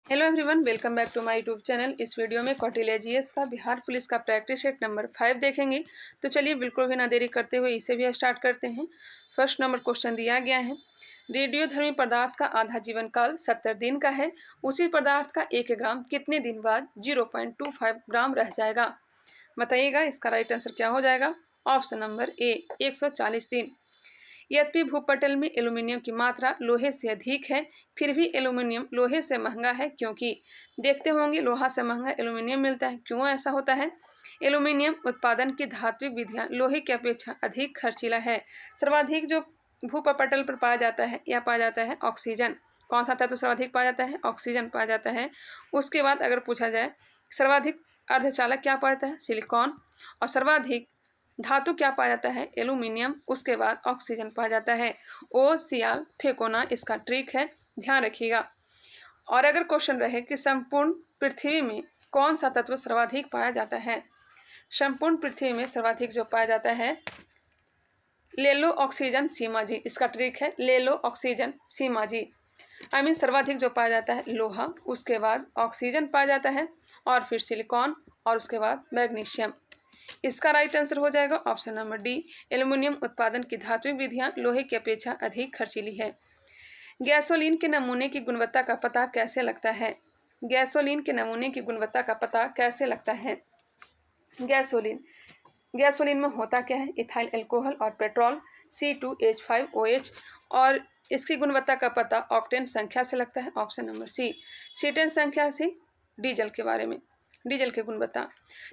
Hello everyone, welcome back to my YouTube channel. इस video में Kautilya GS का Bihar police का प्रैक्टिस सेट नंबर 5 देखेंगे। तो चलिए बिल्कुल भी ना देरी करते हुए इसे भी स्टार्ट करते हैं। फर्स्ट नंबर क्वेश्चन दिया गया है, रेडियोधर्मी पदार्थ का आधा जीवन काल 70 दिन का है। उसी पदार्थ का 1 ग्राम कितने दिन बाद 0.25 ग्राम रह जाएगा? बताइएगा, इसका राइट आंसर क्या हो जाएगा? ऑप्शन नंबर ए 140 दिन। यद्यपि भूपटल में एल्यूमिनियम की मात्रा लोहे से अधिक है, फिर भी एल्यूमिनियम लोहे से महंगा है, क्योंकि देखते होंगे लोहा से महंगा एल्यूमिनियम मिलता है। क्यों ऐसा होता है? एल्यूमिनियम उत्पादन की धात्विक विधियां लोहे की अपेक्षा अधिक खर्चीला है। सर्वाधिक जो भूपटल पर पाया जाता है यह पाया जाता है ऑक्सीजन। कौन सा तत्व सर्वाधिक पाया जाता है? ऑक्सीजन पाया जाता है। उसके बाद अगर पूछा जाए सर्वाधिक अर्धचालक क्या पाया जाता है? सिलिकॉन। और सर्वाधिक धातु क्या पाया जाता है? एल्यूमिनियम। उसके बाद ऑक्सीजन पाया जाता है। ओ सियाल फेंकोना इसका ट्रिक है, ध्यान रखिएगा। और अगर क्वेश्चन रहे कि संपूर्ण पृथ्वी में कौन सा तत्व सर्वाधिक पाया जाता है? संपूर्ण पृथ्वी में सर्वाधिक जो पाया जाता है ले लो ऑक्सीजन सीमा जी, इसका ट्रिक है ले लो ऑक्सीजन सीमा जी। सर्वाधिक जो पाया जाता है लोहा, उसके बाद ऑक्सीजन पाया जाता है, और फिर सिलिकॉन, और उसके बाद मैग्नीशियम। इसका राइट आंसर हो जाएगा ऑप्शन नंबर डी, एल्यूमिनियम उत्पादन की धात्विक विधियां लोहे की अपेक्षा अधिक खर्चीली है। गैसोलीन के नमूने की गुणवत्ता का पता कैसे लगता है? गैसोलीन के नमूने की गुणवत्ता का पता कैसे लगता है? गैसोलीन में होता क्या है? इथाइल अल्कोहल और पेट्रोल C2H5OH। और इसकी गुणवत्ता का पता ऑक्टेन संख्या से लगता है, ऑप्शन नंबर सी, सीटेन संख्या से। डीजल के बारे में, डीजल की गुणवत्ता,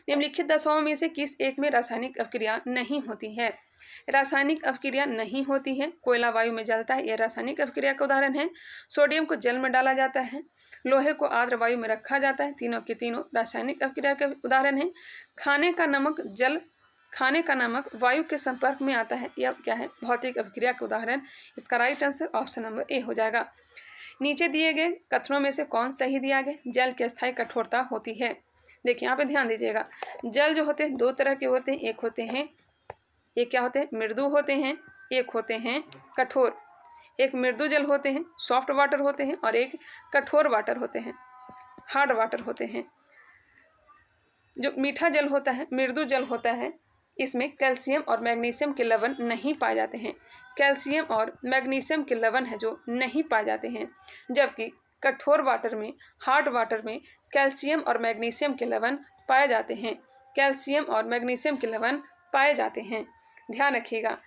निम्नलिखित दशाओं में से किस एक में रासायनिक अपक्रिया नहीं होती है? रासायनिक अपक्रिया नहीं होती है। कोयला वायु में जलता है, यह रासायनिक अपक्रिया का उदाहरण है। सोडियम को जल में डाला जाता है, लोहे को आर्द्र वायु में रखा जाता है। तीनों के तीनों रासायनिक अपक्रिया के उदाहरण है। खाने का नमक वायु के संपर्क में आता है, यह क्या है? भौतिक अपक्रिया का उदाहरण। इसका राइट आंसर ऑप्शन नंबर ए हो जाएगा। नीचे दिए गए कथनों में से कौन सही दिया गया? जल की अस्थायी कठोरता होती है। देखिए यहाँ पे ध्यान दीजिएगा, जल जो होते हैं दो तरह के होते हैं। एक होते हैं, एक क्या होते हैं? मृदु होते हैं, एक होते हैं कठोर। एक मृदु जल होते हैं, सॉफ्ट वाटर होते हैं, और एक कठोर वाटर होते हैं, हार्ड वाटर होते हैं। जो मीठा जल होता है, मृदु जल होता है, इसमें कैल्शियम और मैग्नीशियम के लवण नहीं पाए जाते हैं। कैल्शियम और मैग्नीशियम के लवण है जो नहीं पाए जाते हैं। जबकि कठोर वाटर में, हार्ड वाटर में कैल्शियम और मैग्नीशियम के लवण पाए जाते हैं। कैल्शियम और मैग्नीशियम के लवण पाए जाते हैं, ध्यान रखिएगा।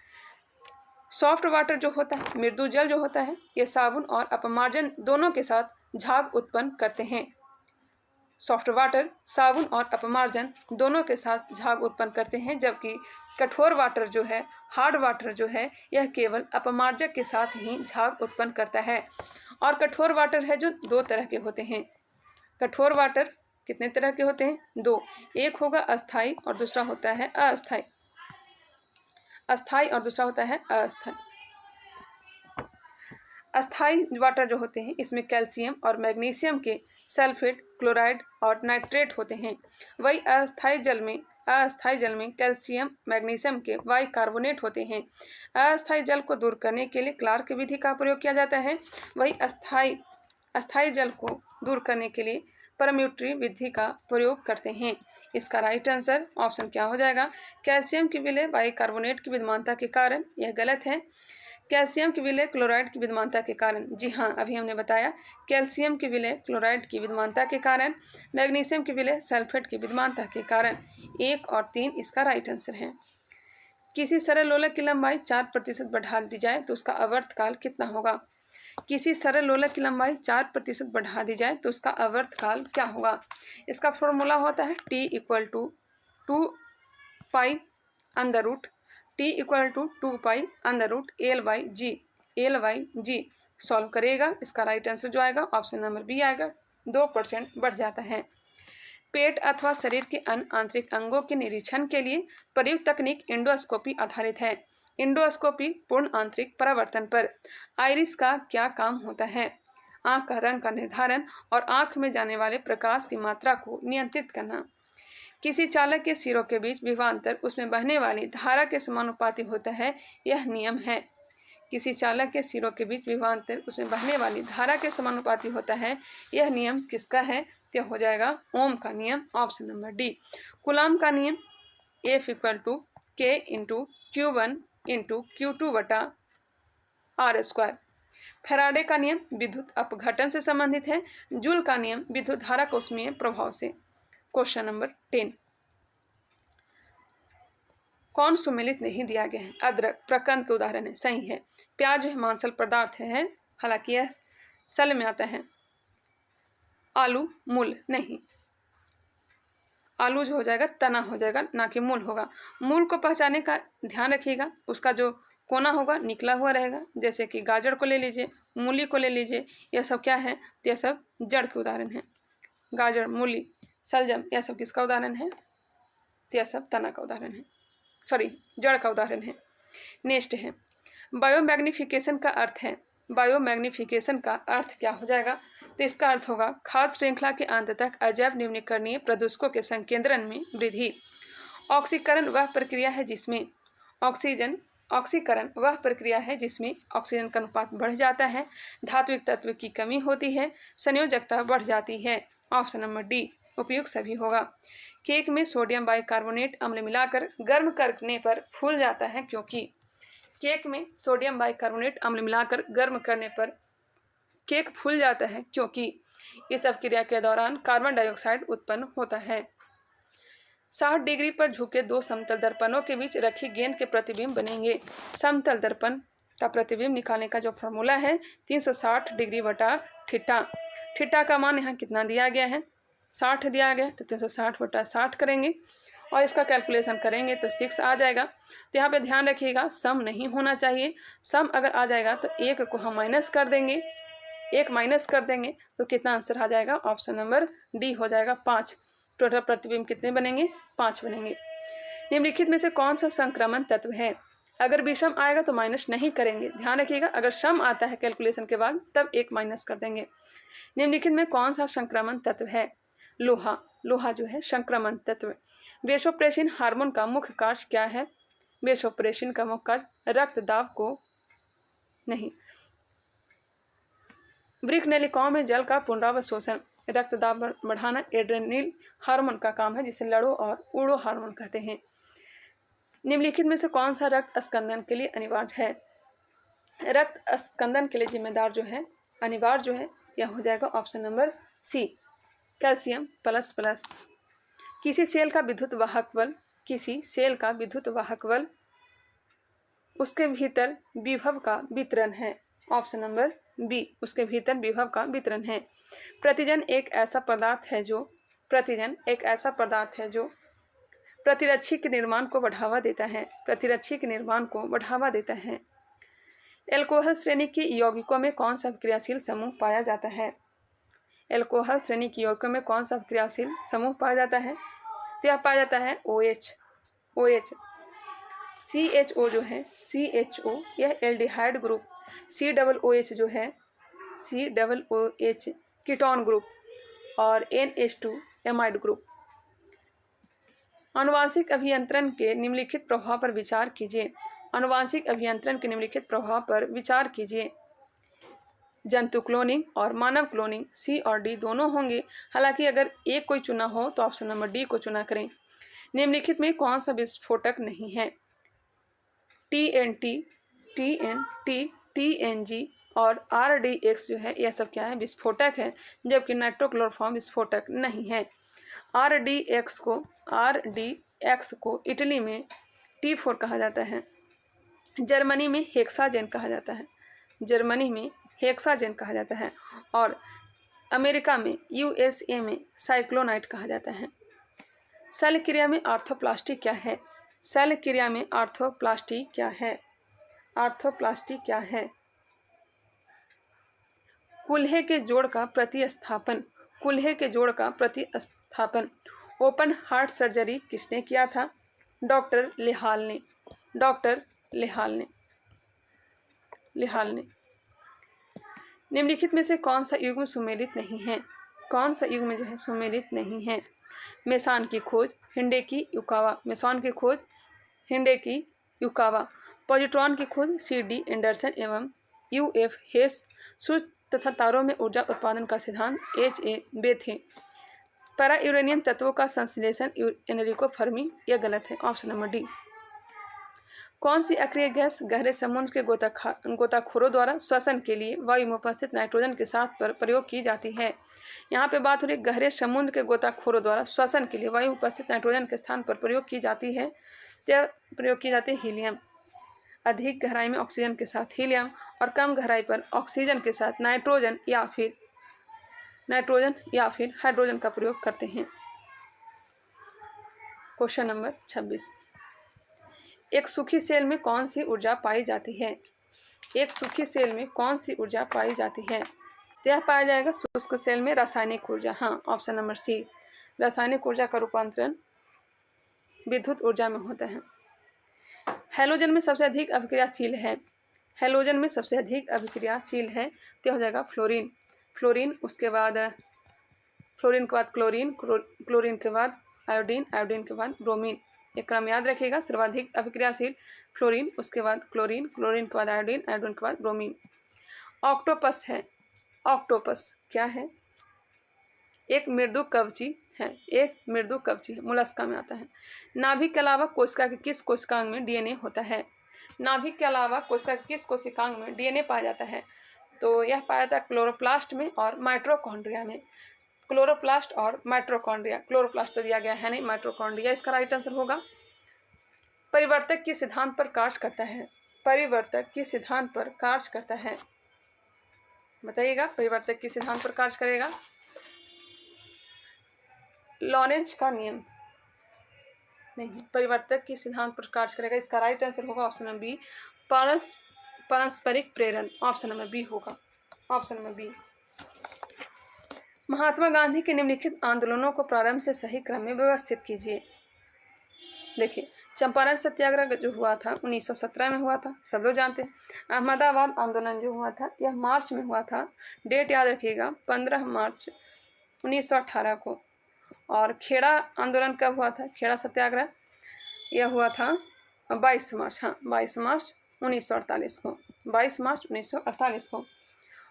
सॉफ्ट वाटर जो होता है, मृदु जल जो होता है, ये साबुन और अपमार्जन दोनों के साथ झाग उत्पन्न करते हैं। सॉफ्ट वाटर साबुन और अपमार्जन दोनों के साथ झाग उत्पन्न करते हैं, जबकि कठोर वाटर जो है, हार्ड वाटर जो है, यह केवल अपमार्जक के साथ ही झाग उत्पन्न करता है। और कठोर वाटर है जो दो तरह के होते हैं। कठोर वाटर कितने तरह के होते हैं? दो। एक होगा अस्थाई और दूसरा होता है अस्थाई। अस्थाई और दूसरा होता है अस्थाई। अस्थाई वाटर जो होते हैं इसमें कैल्शियम और मैग्नीशियम के सल्फेट, क्लोराइड और नाइट्रेट होते हैं। वही अस्थाई जल में कैल्शियम मैग्नीशियम के बाइकार्बोनेट होते हैं। अस्थाई जल को दूर करने के लिए क्लार्क विधि का प्रयोग किया जाता है। वही अस्थाई जल को दूर करने के लिए परम्यूटरी विधि का प्रयोग करते हैं। इसका राइट आंसर ऑप्शन क्या हो जाएगा? कैल्शियम की विलय बाइकार्बोनेट की विद्यमानता के कारण। यह गलत है। कैल्शियम की विलय क्लोराइड की विद्यमानता के कारण। जी हाँ, अभी हमने बताया कैल्शियम की विलय क्लोराइड की विद्यमानता के कारण, मैग्नीशियम की विलय सल्फेट की विद्यमानता के कारण। 1 और 3 इसका राइट आंसर है। किसी सरल लोलक की लंबाई 4% बढ़ा दी जाए तो उसका आवर्तकाल कितना होगा? किसी सरल लोलक की लंबाई 4% बढ़ा दी जाए तो उसका आवर्तकाल क्या होगा? इसका फॉर्मूला होता है T = 2 pi under root L/G। Solve करेगा, इसका राइट आंसर जो आएगा ऑप्शन नंबर बी आएगा, 2% बढ़ जाता है। पेट अथवा शरीर के अन्य आंतरिक अंगों के निरीक्षण के लिए प्रयुक्त तकनीक एंडोस्कोपी आधारित है। एंडोस्कोपी पूर्ण आंतरिक परावर्तन पर। आइरिस का क्या काम होता है? आंख का रंग का निर्धारण और आंख में जाने वाले प्रकाश की मात्रा को नियंत्रित करना। किसी चालक के सिरों के बीच विभवांतर उसमें बहने वाली धारा के समानुपाती होता है, यह नियम है। किसी चालक के सिरों के बीच विभवांतर उसमें बहने वाली धारा के समानुपाती होता है। यह नियम किसका है? तो हो जाएगा ओम का नियम, ऑप्शन नंबर डी। कूलाम का नियम F = K × Q1 × Q2 बटा R²। फैराडे का नियम विद्युत अपघटन से संबंधित है। जूल का नियम विद्युत धारा कोष्मीय प्रभाव से। क्वेश्चन नंबर 10, कौन सुमेलित नहीं दिया गया है? अदरक प्रकंद के उदाहरण है, सही है। प्याज जो है मांसल पदार्थ है, हालांकि यह सल में आता है। आलू मूल नहीं, आलू जो हो जाएगा तना हो जाएगा, ना कि मूल होगा। मूल को पहचानने का ध्यान रखिएगा, उसका जो कोना होगा निकला हुआ रहेगा। जैसे कि गाजर को ले लीजिए, मूली को ले लीजिए, यह सब क्या है? तो यह सब जड़ के उदाहरण है। गाजर, मूली, सलजम, यह सब किसका उदाहरण है? तो यह सब तना का उदाहरण है, सॉरी जड़ का उदाहरण है। नेक्स्ट है बायोमैग्निफिकेशन का अर्थ है। बायोमैग्निफिकेशन का अर्थ क्या हो जाएगा? तो इसका अर्थ होगा खाद्य श्रृंखला के अंत तक अजैव निम्नीकरणीय प्रदूषकों के संकेंद्रण में वृद्धि। ऑक्सीकरण वह प्रक्रिया है जिसमें ऑक्सीकरण वह प्रक्रिया है जिसमें ऑक्सीजन का अनुपात बढ़ जाता है, धात्विक तत्व की कमी होती है, संयोजकता बढ़ जाती है। ऑप्शन नंबर डी उपयुक्त सभी होगा। केक में सोडियम बाइकार्बोनेट अम्ल मिलाकर गर्म करने पर फूल जाता है क्योंकि केक में सोडियम बाइकार्बोनेट अम्ल मिलाकर गर्म करने पर केक फूल जाता है क्योंकि इस अपक्रिया के दौरान कार्बन डाइऑक्साइड उत्पन्न होता है। 60 डिग्री पर झुके दो समतल दर्पणों के बीच रखी गेंद के प्रतिबिंब बनेंगे। समतल दर्पण का प्रतिबिंब निकालने का जो फॉर्मूला है 360 डिग्री बटा थीटा। थीटा का मान यहाँ कितना दिया गया है? 60 दिया गया, तो 360 बटा 60 करेंगे और इसका कैलकुलेशन करेंगे तो 6 आ जाएगा। तो यहाँ पे ध्यान रखिएगा सम नहीं होना चाहिए। सम अगर आ जाएगा तो 1 को हम माइनस कर देंगे, 1 माइनस कर देंगे तो कितना आंसर आ जाएगा? ऑप्शन नंबर डी हो जाएगा 5। टोटल प्रतिबिंब कितने बनेंगे? 5 बनेंगे। निम्नलिखित में से कौन सा संक्रमण तत्व है? अगर विषम आएगा तो माइनस नहीं करेंगे, ध्यान रखिएगा। अगर सम आता है कैलकुलेशन के बाद तब 1 माइनस कर देंगे। निम्नलिखित में कौन सा संक्रमण तत्व है? लोहा। लोहा जो है संक्रमण तत्व। वेसोप्रेसिन हार्मोन का मुख्य कार्य क्या है? वेसोप्रेसिन का मुख्य कार्य रक्तदाब को नहीं, वृक्क नलिकाओं में जल का पुनरावशोषण, रक्तदाब बढ़ाना एड्रेनल हार्मोन का काम है जिसे लड़ो और उड़ो हार्मोन कहते हैं। निम्नलिखित में से कौन सा रक्त स्कंदन के लिए अनिवार्य है? रक्त स्कंदन के लिए जिम्मेदार जो है अनिवार्य जो है यह हो जाएगा option number C, calcium plus. किसी सेल का विद्युत वाहक बल, किसी सेल का विद्युत वाहक बल उसके भीतर विभव का वितरण है। ऑप्शन नंबर बी, उसके भीतर विभव का वितरण है। प्रतिजन एक ऐसा पदार्थ है जो प्रतिरक्षी के निर्माण को बढ़ावा देता है। एल्कोहल श्रेणी के यौगिकों में कौन सा क्रियाशील समूह पाया जाता है? एल्कोहल श्रेणी के यौगिकों में कौन सा क्रियाशील समूह पाया जाता है? तो यह पाया जाता है OH। CHO जो है CHO यह एल्डिहाइड ग्रुप, COOH जो है COOH कीटोन ग्रुप और NH2 एमाइड ग्रुप। आनुवांशिक अभियंत्रण के निम्नलिखित प्रभाव पर विचार कीजिए। आनुवांशिक अभियंत्रण के निम्नलिखित प्रभाव पर विचार कीजिए। जंतु क्लोनिंग और मानव क्लोनिंग, सी और डी दोनों होंगे। हालांकि अगर एक कोई चुना हो तो ऑप्शन नंबर डी को चुना करें। निम्नलिखित में कौन सा विस्फोटक नहीं है? TNT, TNG और RDX जो है यह सब क्या है? विस्फोटक है, जबकि नाइट्रोक्लोरोफॉर्म विस्फोटक नहीं है। RDX को इटली में T4 कहा जाता है, जर्मनी में हेक्साजेन कहा जाता है और अमेरिका में USA में साइक्लोनाइट कहा जाता है। शल्य क्रिया में आर्थोप्लास्टी क्या है? कुल्हे के जोड़ का प्रतिस्थापन ओपन हार्ट सर्जरी किसने किया था? डॉक्टर लिहाल ने। निम्नलिखित में से कौन सा युग्म सुमेलित नहीं है? सुमेलित नहीं है? मेसान की खोज हिंडेकी युकावा। पॉजिट्रॉन की खोज C.D. एंडरसन एवं U.F. हेस। सूर्य तथा तारों में ऊर्जा उत्पादन का सिद्धांत H.A. बेथे। पैरा यूरेनियम तत्वों का संश्लेषण एनरिको फर्मी। यह गलत है, ऑप्शन नंबर डी। कौन सी अक्रिय गैस गहरे समुद्र के गोताखोरों द्वारा श्वसन के लिए वायु में उपस्थित नाइट्रोजन के साथ प्रयोग की जाती है? यहाँ पे बात हो रही गहरे समुद्र के गोताखोरों द्वारा श्वसन के लिए वायु उपस्थित नाइट्रोजन के स्थान पर प्रयोग की जाती है। प्रयोग की जाती है हीलियम। अधिक गहराई में ऑक्सीजन के साथ हीलियम और कम गहराई पर ऑक्सीजन के साथ नाइट्रोजन या फिर हाइड्रोजन का प्रयोग करते हैं। Question number 26। एक सूखी सेल में कौन सी ऊर्जा पाई जाती है? एक सूखी सेल में कौन सी ऊर्जा पाई जाती है? तो यह पाया जाएगा शुष्क सेल में रासायनिक ऊर्जा। हाँ, ऑप्शन नंबर सी। रासायनिक ऊर्जा का रूपांतरण विद्युत ऊर्जा में होता है। हैलोजन में सबसे अधिक अभिक्रियाशील है। हैलोजन में सबसे अधिक अभिक्रियाशील है तो हो जाएगा फ्लोरीन। उसके बाद क्लोरीन, क्लोरीन के बाद आयोडीन, आयोडीन के बाद ब्रोमीन। एक क्रम याद रखिएगा, सर्वाधिक अभिक्रियाशील फ्लोरीन, उसके बाद क्लोरीन, क्लोरीन के बाद आयोडीन, आयोडीन के बाद ब्रोमीन। ऑक्टोपस है। ऑक्टोपस क्या है? एक मृदु कवची है, मोलस्का में आता है। नाभिक के अलावा कोशिका के किस कोशिकांग में डीएनए होता है? नाभिक के अलावा कोशिका के किस कोशिकांग में डीएनए पाया जाता है? तो यह पाया जाता है क्लोरोप्लास्ट में और माइटोकॉन्ड्रिया में। क्लोरोप्लास्ट और माइटोकॉन्ड्रिया। क्लोरोप्लास्ट तो दिया गया है नहीं, माइटोकॉन्ड्रिया इसका राइट आंसर होगा। परिवर्तक किस सिद्धांत पर कार्य करता है? परिवर्तक किस सिद्धांत पर कार्य करता है? बताइएगा, परिवर्तक किस सिद्धांत पर कार्य करेगा? लॉरेंज का नियम नहीं, परिवर्तक किस सिद्धांत पर कार्य करेगा? इसका राइट आंसर होगा ऑप्शन नंबर बी, पारस्परिक प्रेरण। ऑप्शन नंबर बी होगा, option number B. Mahatma Gandhi के निम्नलिखित आंदोलनों को प्रारंभ से सही क्रम में व्यवस्थित कीजिए। देखिए, चंपारण सत्याग्रह जो हुआ था 1917 में हुआ था, सब लोग जानते हैं। अहमदाबाद आंदोलन जो हुआ था यह मार्च में हुआ था, डेट याद रखिएगा 15 मार्च 1918 को। और खेड़ा आंदोलन कब हुआ था? खेड़ा सत्याग्रह यह हुआ था 22 मार्च, हाँ 22 मार्च 1948 को, 22 मार्च 1948 को।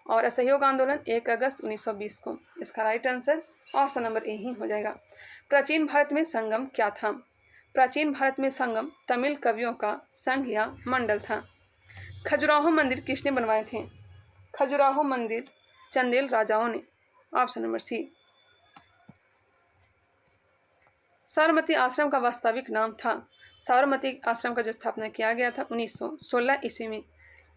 और असहयोग आंदोलन 1 अगस्त 1920 को। इसका right answer option number A ही हो जाएगा। प्राचीन भारत में संगम क्या था? प्राचीन भारत में संगम तमिल कवियों का संघ या मंडल था। खजुराहो मंदिर किसने बनवाए थे? खजुराहो मंदिर चंदेल राजाओं ने। ऑप्शन नंबर सी। साबरमती आश्रम का वास्तविक नाम था? साबरमती आश्रम का जो स्थापना किया गया था 1916 ईस्वी में।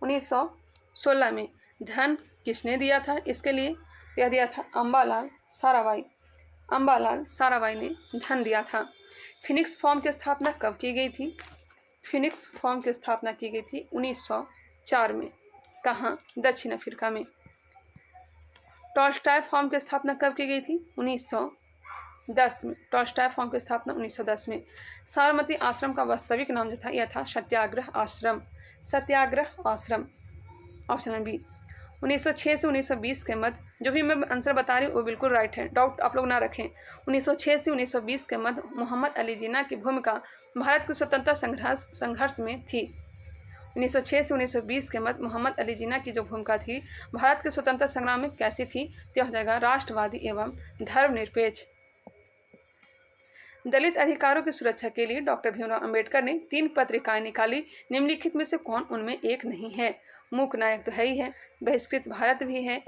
1916 में। धन किसने दिया था इसके लिए? यह दिया था अम्बालाल साराभाई। अम्बालाल साराभाई ने धन दिया था। फिनिक्स फॉर्म की स्थापना कब की गई थी? फिनिक्स फॉर्म की स्थापना की गई थी 1904 में। कहाँ? दक्षिण अफ्रीका में। टॉल्स्टॉय फॉर्म की स्थापना कब की गई थी? 1910 में। टॉल्स्टॉय फॉर्म की स्थापना 1910 में। साबरमती आश्रम का वास्तविक नाम जो था यह था सत्याग्रह आश्रम। सत्याग्रह आश्रम। Option number B. 1906 से 1920 के मध्य, जो भी मैं आंसर बता रही हूँ वो बिल्कुल राइट है, डाउट आप लोग ना रखें। 1906 से 1920 के मध्य मोहम्मद अली जिन्ना की भूमिका भारत के स्वतंत्रता संघर्ष में थी। 1906 से 1920 के मध्य मोहम्मद अली जिन्ना की जो भूमिका थी भारत के स्वतंत्रता संग्राम में कैसी थी? तो हो जाएगा राष्ट्रवादी एवं धर्मनिरपेक्ष। दलित अधिकारों की सुरक्षा के लिए डॉक्टर भीमराव अंबेडकर ने 3 पत्रिकाएं निकाली, निम्नलिखित में से कौन उनमें एक नहीं है? मूक नायक तो है ही है, बहिष्कृत भारत भी है,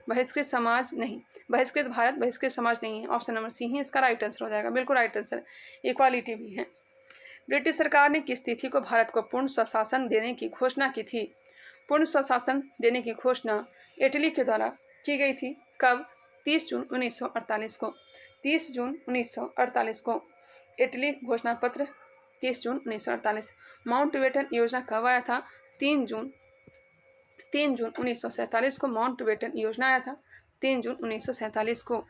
बहिष्कृत समाज नहीं, बहिष्कृत भारत बहिष्कृत समाज नहीं है। ऑप्शन नंबर सी ही इसका राइट आंसर हो जाएगा, बिल्कुल राइट आंसर। इक्वालिटी भी है। ब्रिटिश सरकार ने किस तिथि को भारत को पूर्ण स्वशासन देने की घोषणा की थी? पूर्ण स्वशासन देने की घोषणा इटली के द्वारा की गई थी। कब? 30 जून 1948 को। 30 जून 1948 को इटली घोषणा पत्र 30 जून 1948। माउंटबेटन योजना कब आया था? 3 जून 1947 को माउंटबेटन योजना आया था, 3 जून 1947 को।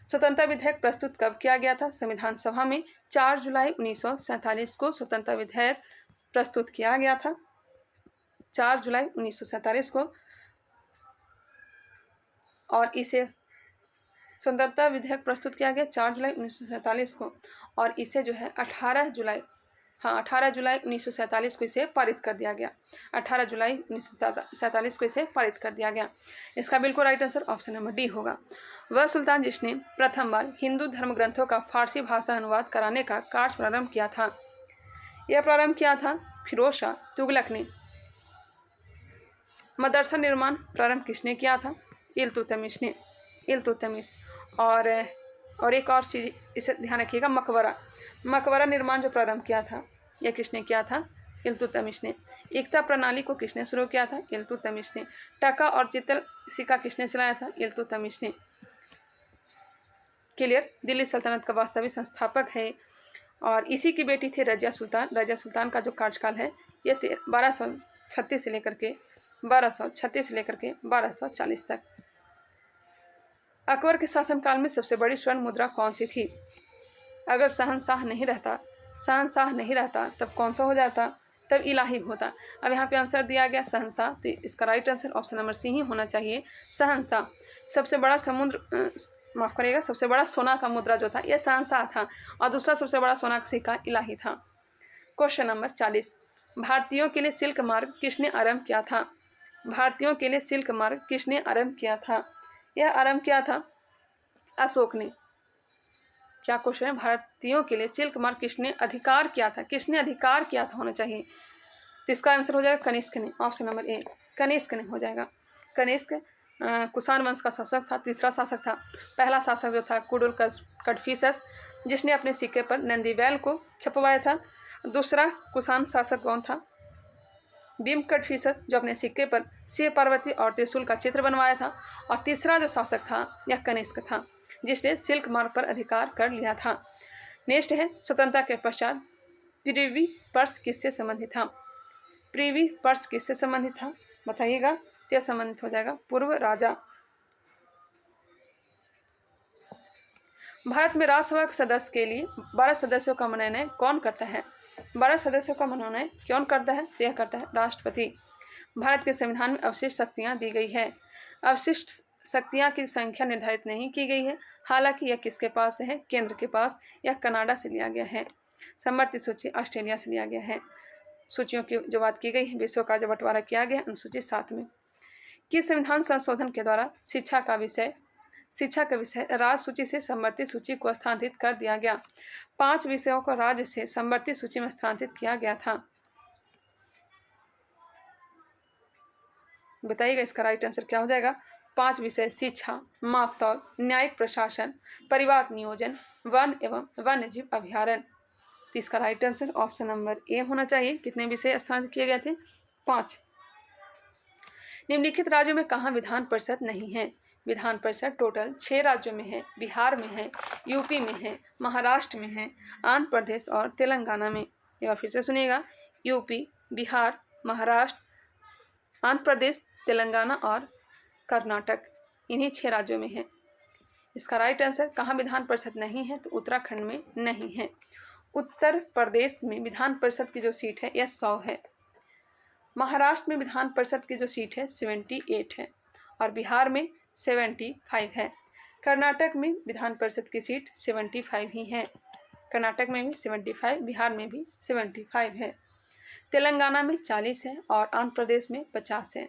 स्वतंत्रता विधेयक प्रस्तुत कब किया गया था संविधान सभा में? 4 जुलाई 1947 को स्वतंत्रता विधेयक प्रस्तुत किया गया था, 4 जुलाई 1947 को। और इसे स्वतंत्रता विधेयक प्रस्तुत किया गया 4 जुलाई 1947 को, और इसे जो है 18 जुलाई हाँ, 18 जुलाई 1947 को इसे पारित कर दिया गया। 18 जुलाई 1947 को इसे पारित कर दिया गया। इसका बिल्कुल right answer option number D होगा। वह सुल्तान जिसने प्रथम बार हिंदू धर्म ग्रंथों का फारसी भाषा अनुवाद कराने का कार्य प्रारंभ किया था। यह प्रारंभ किया था फिरोज शाह तुगलक ने। मदरसा निर्माण प्रारंभ किसने किया था? इल्तुतमिश ने। इल्तुतमिश। और एक और चीज़ इसे ध्यान रखिएगा, मकबरा निर्माण जो प्रारंभ किया था यह किसने किया था? इल्तुतमिश ने। एकता प्रणाली को किसने शुरू किया था? इल्तुतमिश ने। टका और चितल सिक्का किसने चलाया था? इल्तुतमिश ने। क्लियर। दिल्ली सल्तनत का वास्तविक संस्थापक है और इसी की बेटी थी रजिया सुल्तान। रजिया सुल्तान का जो कार्यकाल है ये 1236 से लेकर के 1240 तक। अकबर के शासनकाल में सबसे बड़ी स्वर्ण मुद्रा कौन सी थी? अगर शहंशाह नहीं रहता तब कौन सा हो जाता? तब इलाही होता। अब यहाँ पे आंसर दिया गया शहंशाह, तो इसका right answer option number C ही होना चाहिए, शहंशाह। सबसे बड़ा सबसे बड़ा सोना का मुद्रा जो था यह शहंशाह था और दूसरा सबसे बड़ा सोना का सिक्का इलाही था। क्वेश्चन नंबर 40, भारतीयों के लिए सिल्क मार्ग किसने आरंभ किया था? भारतीयों के लिए सिल्क मार्ग किसने आरंभ किया था? यह आरंभ किया था अशोक ने। क्या क्वेश्चन है? भारतीयों के लिए सिल्क मार्ग किसने अधिकार किया था? किसने अधिकार किया था होना चाहिए, तो इसका आंसर हो जाएगा कनिष्क ने। ऑप्शन नंबर ए कनिष्क ने हो जाएगा। कनिष्क कुषाण वंश का शासक था, तीसरा शासक था। पहला शासक जो था कुडुल कडफिसस, जिसने अपने सिक्के पर नंदीबैल को छपवाया था। दूसरा कुषाण शासक कौन था? भीम कडफिसस, जो अपने सिक्के पर शिव पार्वती और त्रिशूल का चित्र बनवाया था। और तीसरा जो शासक था यह कनिष्क था, जिसने सिल्क मार्ग पर अधिकार कर लिया था। नेक्स्ट है स्वतंत्रता के पश्चात प्रिवी पर्स किससे संबंधित था? प्रिवी पर्स किससे संबंधित था बताइएगा, तो यह संबंधित हो जाएगा पूर्व राजा। भारत में राज्यसभा के सदस्य के लिए 12 सदस्यों का मनोनयन कौन करता है? 12 सदस्यों का मनोनयन कौन करता है? तो यह करता है राष्ट्रपति। भारत के संविधान में अवशिष्ट शक्तियां दी गई है। अवशिष्ट शक्तियां की संख्या निर्धारित नहीं की गई है, हालांकि यह किसके पास है? केंद्र के पास। यह कनाडा से लिया गया है। समवर्ती सूची ऑस्ट्रेलिया से लिया गया है। सूचियों की जो बात की गई है, विश्व का जो बंटवारा किया गया अनुसूची 7 में। किस संविधान संशोधन के द्वारा शिक्षा का विषय राज्य सूची से समवर्ती सूची को स्थानांतरित कर दिया गया? 5 विषयों को राज्य से समवर्ती सूची में स्थानांतरित किया गया था। बताइएगा इसका राइट आंसर क्या हो जाएगा? 5 विषय शिक्षा, मापतौल, न्यायिक प्रशासन, परिवार नियोजन, वन एवं वन्यजीव अभ्यारण्य। तो इसका राइट आंसर ऑप्शन नंबर ए होना चाहिए। कितने विषय स्थानांतरित किए गए थे? 5। निम्नलिखित राज्यों में कहाँ विधान परिषद नहीं है? विधान परिषद टोटल 6 राज्यों में है। बिहार में है, यूपी में है, महाराष्ट्र में है, आंध्र प्रदेश और तेलंगाना में। एक बार फिर से सुनिएगा, यूपी, बिहार, महाराष्ट्र, आंध्र प्रदेश, तेलंगाना और कर्नाटक, इन्हीं 6 राज्यों में है। इसका राइट आंसर कहाँ विधान परिषद नहीं है? तो उत्तराखंड में नहीं है। उत्तर प्रदेश में विधान परिषद की जो सीट है यह 100 है। महाराष्ट्र में विधान परिषद की जो सीट है 78 है और बिहार में 75 है। कर्नाटक में विधान परिषद की सीट 75 ही है। कर्नाटक में भी 75, बिहार में भी 75 है। तेलंगाना में 40 है और आंध्र प्रदेश में 50 है।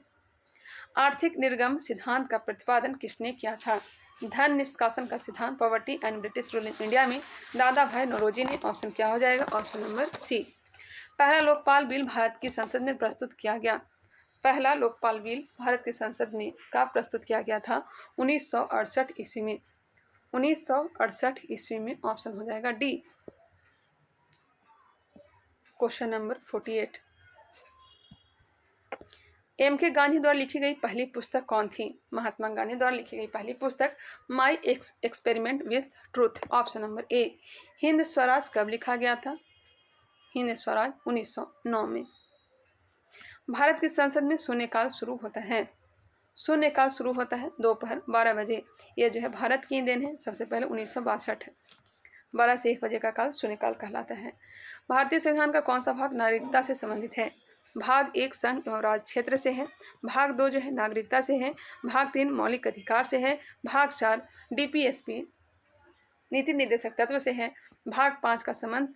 आर्थिक निर्गम सिद्धांत का प्रतिपादन किसने किया था? धन निष्कासन का सिद्धांत, poverty and British rule in India में दादा भाई नौरोजी ने। ऑप्शन क्या हो जाएगा? Option number C. पहला लोकपाल बिल भारत की संसद में प्रस्तुत किया गया। पहला लोकपाल बिल भारत की संसद में कब प्रस्तुत किया गया था? 1968 ईस्वी में। 1968 ईस्वी में। ऑप्शन हो जाएगा D. Question number 48, MK. Gandhi द्वारा लिखी गई पहली पुस्तक कौन थी? महात्मा गांधी द्वारा लिखी गई पहली पुस्तक my experiment with truth. Option number ए। हिंद स्वराज कब लिखा गया था? हिंद स्वराज 1909 में। भारत की संसद में शून्यकाल शुरू होता है। शून्यकाल शुरू होता है दोपहर 12 बजे। यह जो है भारत की देन है। सबसे पहले 1962 है। 12 से 1 बजे का काल शून्यकाल कहलाता है। भारतीय संविधान का कौन सा भाग नागरिकता से संबंधित है? भाग 1 संघ एवं राज्य क्षेत्र से है। भाग 2 जो है नागरिकता से है। भाग 3 मौलिक अधिकार से है। भाग 4 DPSP नीति निर्देशक तत्व से है। भाग 5 का संबंध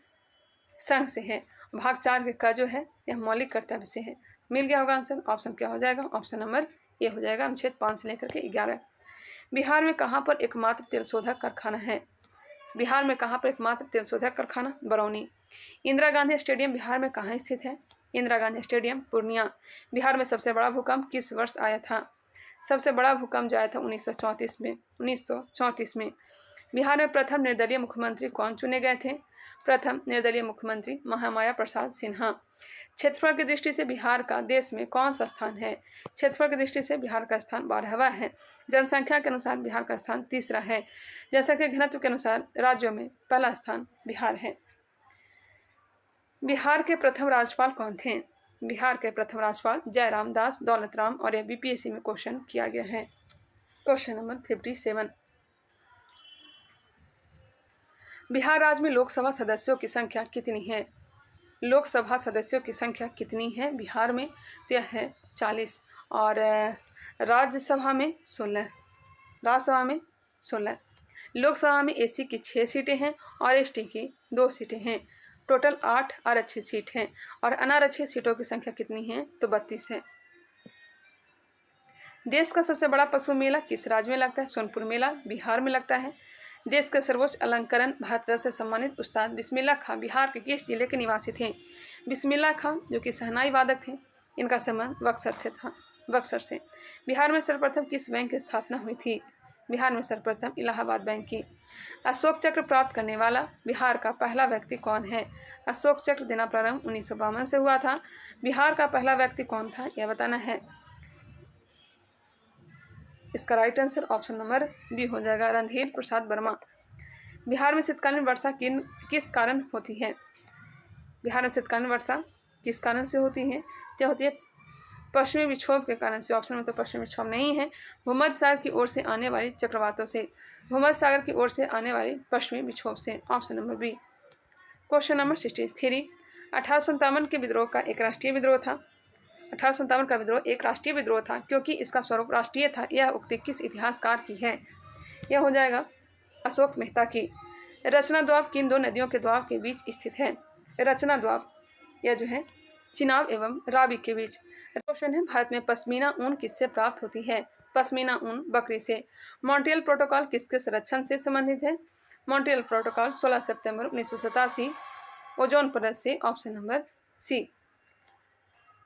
संघ से है भाग 4 का जो है यह मौलिक कर्तव्य से है। मिल गया होगा आंसर। ऑप्शन क्या हो जाएगा? ऑप्शन नंबर ए हो जाएगा, अनुच्छेद 5 से लेकर के 11। बिहार में कहाँ पर एकमात्र तेल शोधक कारखाना है? बिहार में कहाँ पर एकमात्र तेल शोधक कारखाना? बरौनी। इंदिरा गांधी स्टेडियम बिहार में कहाँ स्थित है? इंदिरा गांधी स्टेडियम पूर्णिया। बिहार में सबसे बड़ा भूकंप किस वर्ष आया था? सबसे बड़ा भूकंप जो आया था 1934 में। बिहार में प्रथम निर्दलीय मुख्यमंत्री कौन चुने गए थे? प्रथम निर्दलीय मुख्यमंत्री महामाया प्रसाद सिन्हा। क्षेत्रफल की दृष्टि से बिहार का देश में कौन सा स्थान है? क्षेत्रफल की दृष्टि से बिहार का स्थान 12वां है। जनसंख्या के अनुसार बिहार का स्थान 3रा है। जनसंख्या घनत्व के अनुसार राज्यों में पहला स्थान बिहार है। बिहार के प्रथम राज्यपाल कौन थे? बिहार के प्रथम राज्यपाल जयराम दास दौलतराम, और यह बीपीएससी में क्वेश्चन किया गया है। Question number 57। बिहार राज्य में लोकसभा सदस्यों की संख्या कितनी है? लोकसभा सदस्यों की संख्या कितनी है बिहार में? तो यह है 40, और राज्यसभा में 16। राज्यसभा में 16। लोकसभा में एसी की 6 सीटें हैं और एसटी की 2 सीटें हैं। टोटल 8 आरक्षित सीट हैं, और अनारक्षित सीटों की संख्या कितनी है? तो 32 है। देश का सबसे बड़ा पशु मेला किस राज्य में लगता है? सोनपुर मेला बिहार में लगता है। देश के सर्वोच्च अलंकरण भारत रत्न से सम्मानित उस्ताद बिस्मिल्लाह खां बिहार के किस जिले के निवासी थे? बिस्मिल्लाह खां जो कि शहनाई वादक थे, इनका संबंध बक्सर से। बिहार में सर्वप्रथम किस बैंक की स्थापना हुई थी? बिहार में सर्वप्रथम इलाहाबाद बैंक की। अशोक चक्र प्राप्त करने वाला बिहार का पहला व्यक्ति कौन है? अशोक चक्र देना प्रारंभ 1952 से हुआ था। बिहार का पहला व्यक्ति कौन था, यह बताना है। इसका right answer option number B हो जाएगा, रणधीर प्रसाद वर्मा। बिहार में शीतकालीन वर्षा किस कारण होती है? बिहार में शीतकालीन वर्षा किस कारण से होती है? क्या होती है? पश्चिमी विक्षोभ के कारण से। ऑप्शन में तो पश्चिमी विक्षोभ नहीं है, भूमध्य सागर की ओर से आने वाली चक्रवातों से, भूमध्य सागर की ओर से आने वाली पश्चिमी विक्षोभ से। Option number B. Question number 63। 1857 के विद्रोह का एक राष्ट्रीय विद्रोह था। 1857 का विद्रोह एक राष्ट्रीय विद्रोह था क्योंकि इसका स्वरूप राष्ट्रीय था। यह उक्ति किस इतिहासकार की है? यह हो जाएगा अशोक मेहता की। रचना द्वाब किन 2 नदियों के द्वाब के बीच स्थित है? रचना द्वाब यह जो है चिनाब एवं रावी के बीच। क्वेश्चन है, भारत में पश्मीना ऊन किससे प्राप्त होती है? पश्मीना ऊन बकरी से। मॉन्ट्रियल प्रोटोकॉल किसके संरक्षण से संबंधित है? मॉन्ट्रियल प्रोटोकॉल 16 सितंबर 1987 ओजोन परत से। Option number C.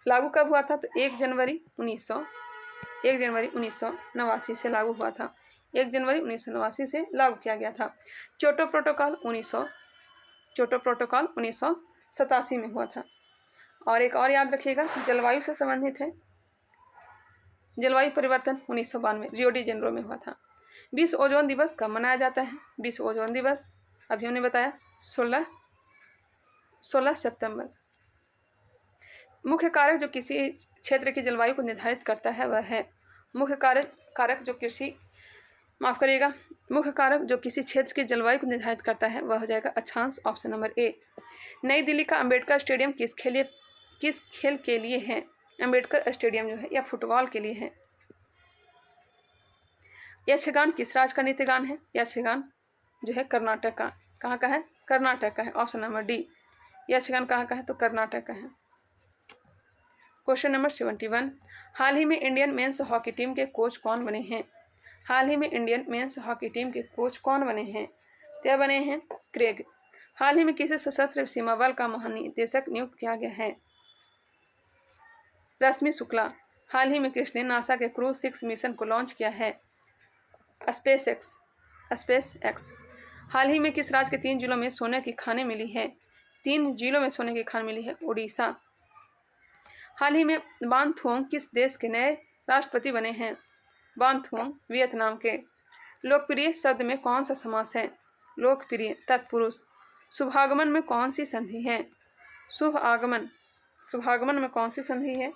लागू कब हुआ था? तो 1 जनवरी 1989 से लागू हुआ था। 1 जनवरी 1989 से लागू किया गया था। क्योटो प्रोटोकॉल 1987 में हुआ था। और एक और याद रखिएगा, जलवायु से संबंधित है। जलवायु परिवर्तन 1992 रियो डी जेनेरो में हुआ था। विश्व ओजोन दिवस कब मनाया जाता है? विश्व ओजोन दिवस अभी हमने बताया 16 सितंबर। मुख्य कारक जो किसी क्षेत्र की जलवायु को निर्धारित करता है वह है मुख्य कारक जो किसी क्षेत्र की जलवायु को निर्धारित करता है वह हो जाएगा अक्षांश। ऑप्शन नंबर ए। नई दिल्ली का अंबेडकर स्टेडियम किस खेल के लिए है? अंबेडकर स्टेडियम जो है यह फुटबॉल के लिए है। यक्षगान किस राज्य का नृत्य गान है? यक्षगान जो है कर्नाटक का। कहाँ का है? कर्नाटक का है। Option number D. यक्षगान कहाँ का है? तो कर्नाटक का है। Question number 71। हाल ही में इंडियन मेंस हॉकी टीम के कोच कौन बने हैं? हाल ही में इंडियन मेंस हॉकी टीम के कोच कौन बने हैं? क्या बने हैं? क्रेग। हाल ही में किसी सशस्त्र सीमा बल का महानिदेशक नियुक्त किया गया है? रश्मि शुक्ला। हाल ही में किसने नासा के क्रू 6 मिशन को लॉन्च किया है? Space x. हाल ही में किस राज्य के 3 जिलों में सोने की खानें मिली है? 3 जिलों में सोने की खान मिली है उड़ीसा। हाल ही में बान थुओंग किस देश के नए राष्ट्रपति बने हैं? बान थुओंग वियतनाम के। लोकप्रिय शब्द में कौन सा समास है? लोकप्रिय तत्पुरुष। शुभागमन में कौन सी संधि है? शुभागमन में कौन सी संधि है?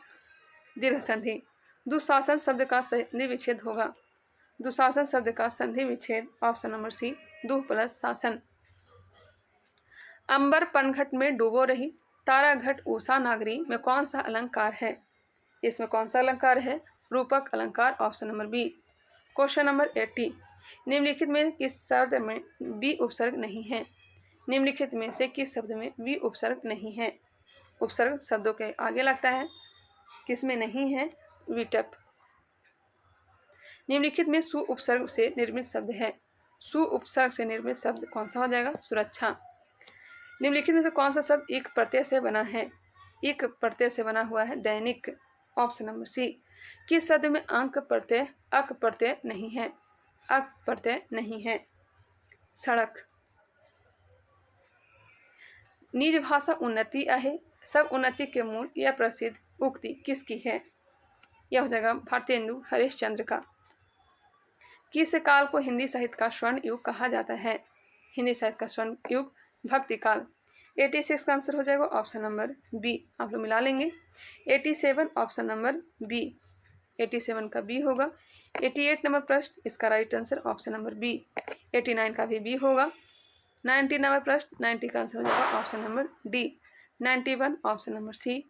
दीर्घ संधि। दुशासन शब्द का संधि विच्छेद होगा। दुशासन शब्द का संधि विच्छेद। Option number C. दुह प्लस शासन। अंबर पनघट में डूबो रही ताराघट उषा नागरी में कौन सा अलंकार है? इसमें कौन सा अलंकार है? रूपक अलंकार। Option number B. Question number 80। निम्नलिखित में किस शब्द में बी उपसर्ग नहीं है? निम्नलिखित में से किस शब्द में बी उपसर्ग नहीं है? उपसर्ग शब्दों के आगे लगता है, किसमें नहीं है, विटप। निम्नलिखित में सु उपसर्ग से निर्मित शब्द है, सु उपसर्ग से निर्मित शब्द कौन सा हो जाएगा, सुरक्षा। निम्नलिखित में से कौन सा शब्द एक प्रत्यय से बना है, एक प्रत्यय से बना हुआ है, दैनिक, ऑप्शन नंबर सी। किस शब्द में अंक प्रत्यय अक प्रत्यय नहीं है, अक प्रत्यय नहीं है, सड़क। निज भाषा उन्नति आहे, सब उन्नति के मूल यह प्रसिद्ध उक्ति किसकी है, यह हो जाएगा भारतेंदु हरिश्चंद्र का। किस काल को हिंदी साहित्य का स्वर्ण युग कहा जाता है, हिंदी साहित्य का स्वर्ण युग भक्ति काल। 86 का आंसर हो जाएगा ऑप्शन नंबर बी, आप लोग मिला लेंगे। 87 ऑप्शन नंबर बी, 87 का बी होगा। 88 नंबर प्रश्न, इसका right answer option number B. 89 का भी बी होगा। 90 नंबर प्रश्न, 90 का आंसर हो जाएगा option number D. 91 option number C.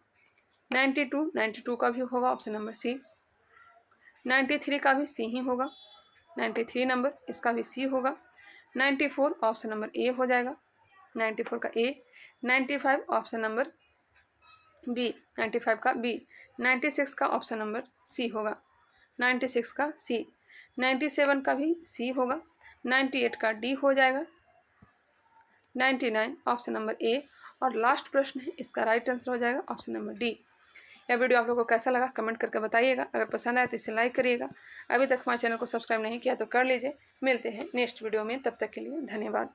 92 का भी होगा ऑप्शन नंबर सी। 93 का भी सी ही होगा। 93 नंबर, इसका भी सी होगा। 94 ऑप्शन नंबर ए हो जाएगा, 94 का ए। 95 ऑप्शन नंबर बी, 95 का बी। 96 का ऑप्शन नंबर सी होगा, 96 का सी। 97 का भी सी होगा। 98 का डी हो जाएगा। 99 ऑप्शन नंबर ए। और लास्ट प्रश्न है, इसका राइट आंसर हो जाएगा ऑप्शन नंबर डी। यह वीडियो आप लोगों को कैसा लगा कमेंट करके बताइएगा। अगर पसंद आए तो इसे लाइक करिएगा। अभी तक हमारे चैनल को सब्सक्राइब नहीं किया तो कर लीजिए। मिलते हैं नेक्स्ट वीडियो में, तब तक के लिए धन्यवाद।